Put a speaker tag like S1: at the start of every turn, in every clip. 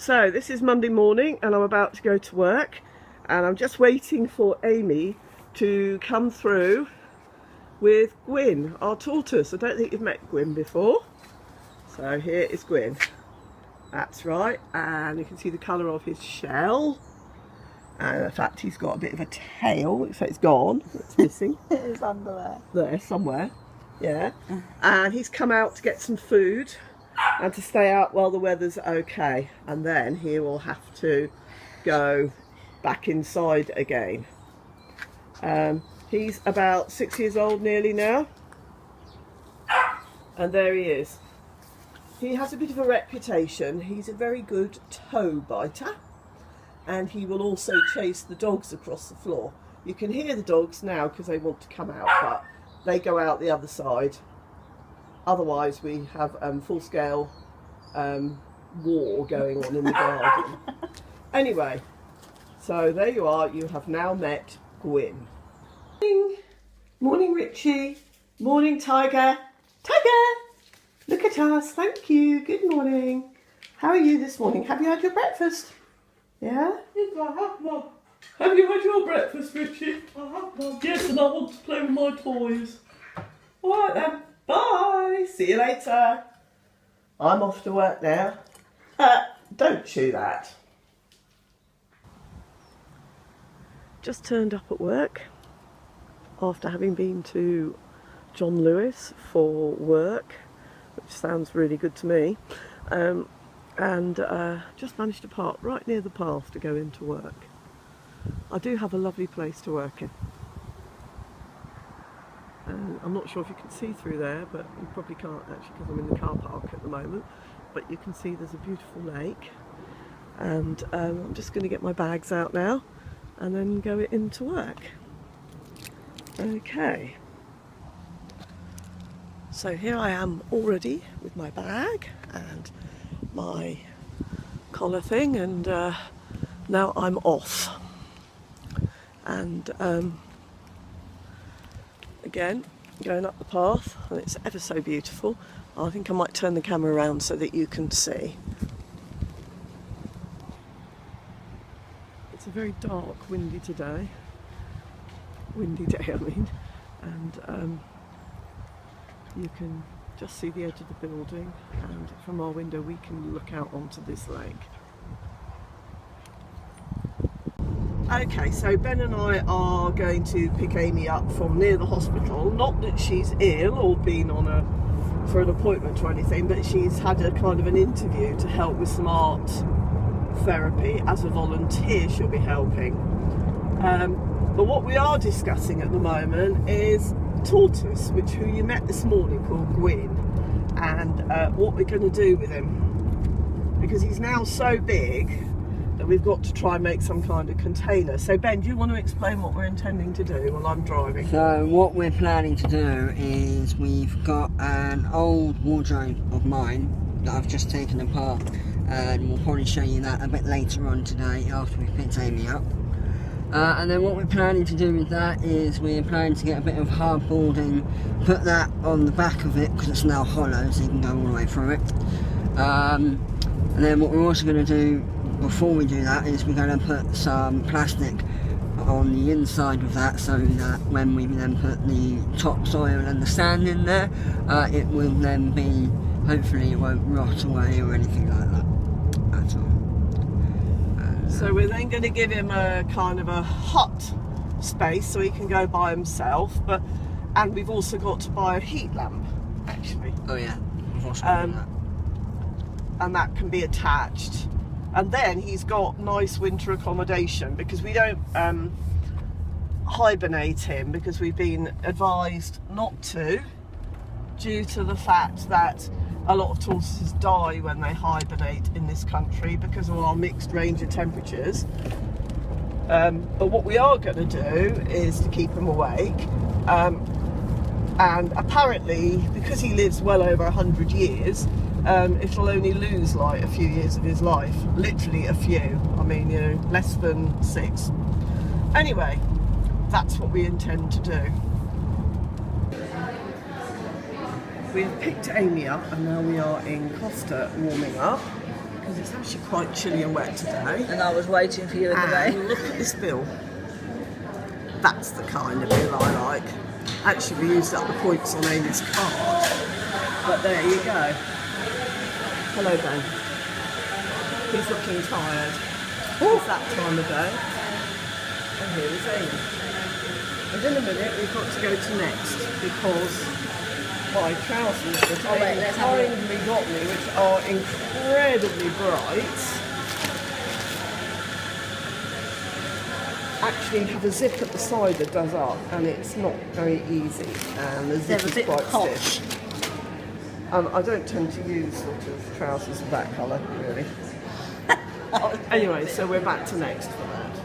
S1: So this is Monday morning and I'm about to go to work, and I'm just waiting for Amy to come through with Gwin, our tortoise. I don't think you've met Gwin before. So here is Gwin. That's right, and you can see the colour of his shell. And in fact he's got a bit of a tail, so it's gone, it's missing.
S2: It's under there.
S1: There, somewhere, yeah. And he's come out to get some food and to stay out while the weather's okay, and then he will have to go back inside again. He's about 6 years old nearly now, and there he is. He has a bit of a reputation. He's a very good toe biter, and he will also chase the dogs across the floor. You can hear the dogs now because they want to come out, but they go out the other side. Otherwise we have full-scale war going on in the garden. Anyway, so there you are. You have now met Gwin. Morning, morning Richie. Morning Tiger. Tiger! Look at us. Thank you. Good morning. How are you this morning? Have you had your breakfast? Yeah?
S3: Yes, I have, Mum.
S1: Have you had your breakfast, Richie?
S3: I have, Mum.
S1: Yes, and I want to play with my toys. All right then. Bye. See you later. I'm off to work now. Don't chew that. Just turned up at work after having been to John Lewis for work, which sounds really good to me, and just managed to park right near the path to go into work. I do have a lovely place to work in. I'm not sure if you can see through there, but you probably can't actually because I'm in the car park at the moment, but you can see there's a beautiful lake, and I'm just going to get my bags out now and then go into work. Okay, so here I am already with my bag and my collar thing, and now I'm off. And again, going up the path, and it's ever so beautiful. I think I might turn the camera around so that you can see. It's a very dark, windy day, I mean, and you can just see the edge of the building, and from our window we can look out onto this lake. Okay, so Ben and I are going to pick Amy up from near the hospital. Not that she's ill or been for an appointment or anything, but she's had a kind of an interview to help with some art therapy. As a volunteer she'll be helping. But what we are discussing at the moment is Tortoise, who you met this morning, called Gwin, and what we're going to do with him, because he's now so big that we've got to try and make some kind of container. So Ben, do you want to explain what we're intending to do while I'm driving?
S4: So what we're planning to do is we've got an old wardrobe of mine that I've just taken apart, and we'll probably show you that a bit later on today after we've picked Amy up. And then what we're planning to do with that is we're planning to get a bit of hardboarding, put that on the back of it because it's now hollow, so you can go all the way through it. And then what we're also going to do before we do that is we're going to put some plastic on the inside of that, so that when we then put the topsoil and the sand in there, it will then be, hopefully it won't rot away or anything like that at all.
S1: So we're then going to give him a kind of a hut space so he can go by himself, and we've also got to buy a heat lamp, actually.
S4: Oh yeah, we've also got that.
S1: And that can be attached. And then he's got nice winter accommodation, because we don't hibernate him, because we've been advised not to, due to the fact that a lot of tortoises die when they hibernate in this country because of our mixed range of temperatures. But what we are going to do is to keep him awake. And apparently, because he lives well over 100 years, it'll only lose like a few years of his life. Literally a few. I mean, you know, less than 6. Anyway, that's what we intend to do. We have picked Amy up and now we are in Costa warming up, because it's actually quite chilly and wet today.
S2: And I was waiting for you in the
S1: And
S2: day.
S1: look at this bill. That's the kind of bill I like. Actually, we used up the points on Amy's card. But there you go. Hello, Ben. He's looking tired. It's that time of day. And here is Amy. And in a minute, we've got to go to Next because my trousers that Amy kindly got me, which are incredibly bright, actually have a zip at the side that does up, and it's not very easy, and the zip is quite stiff. I don't tend to use sort of trousers of that colour, really. Anyway, so we're back to Next for that.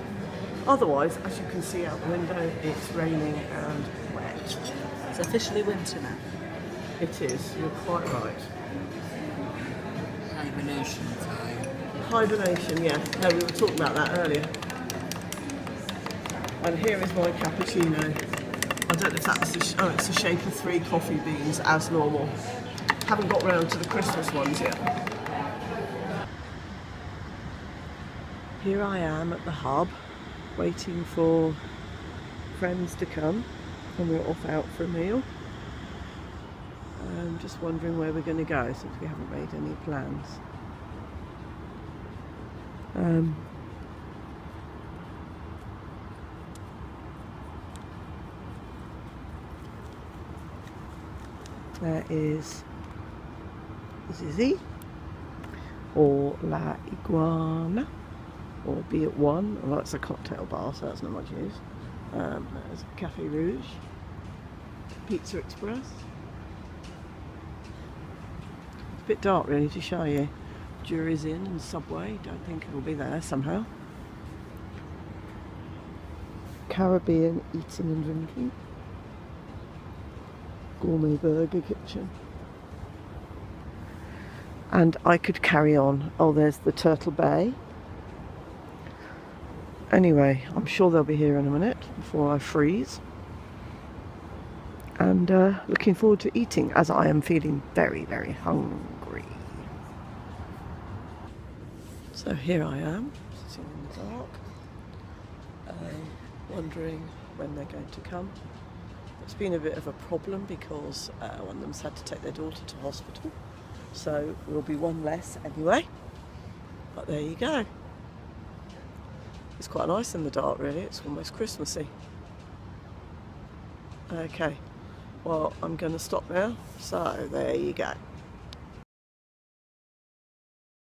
S1: Otherwise, as you can see out the window, it's raining and wet.
S2: It's officially winter now.
S1: It is, you're quite right.
S4: Hibernation time.
S1: Hibernation, yeah. No, we were talking about that earlier. And here is my cappuccino. I don't know if that's it's the shape of 3 coffee beans as normal. Haven't got round to the Christmas ones yet. Here I am at the hub, waiting for friends to come, and we're off out for a meal. I'm just wondering where we're going to go since we haven't made any plans. There is Zizzy, or La Iguana, or Be At One, although it's a cocktail bar, so that's not much use. There's Cafe Rouge, Pizza Express. It's a bit dark really to show you. Jury's Inn and Subway, don't think it'll be there somehow. Caribbean Eating and Drinking. Gourmet Burger Kitchen. And I could carry on. Oh, there's the Turtle Bay. Anyway, I'm sure they'll be here in a minute before I freeze. And looking forward to eating, as I am feeling very, very hungry. So here I am, sitting in the dark, wondering when they're going to come. It's been a bit of a problem because one of them's had to take their daughter to hospital. So we'll be one less anyway. But there you go. It's quite nice in the dark really, it's almost Christmassy. Okay, well I'm going to stop now, so there you go.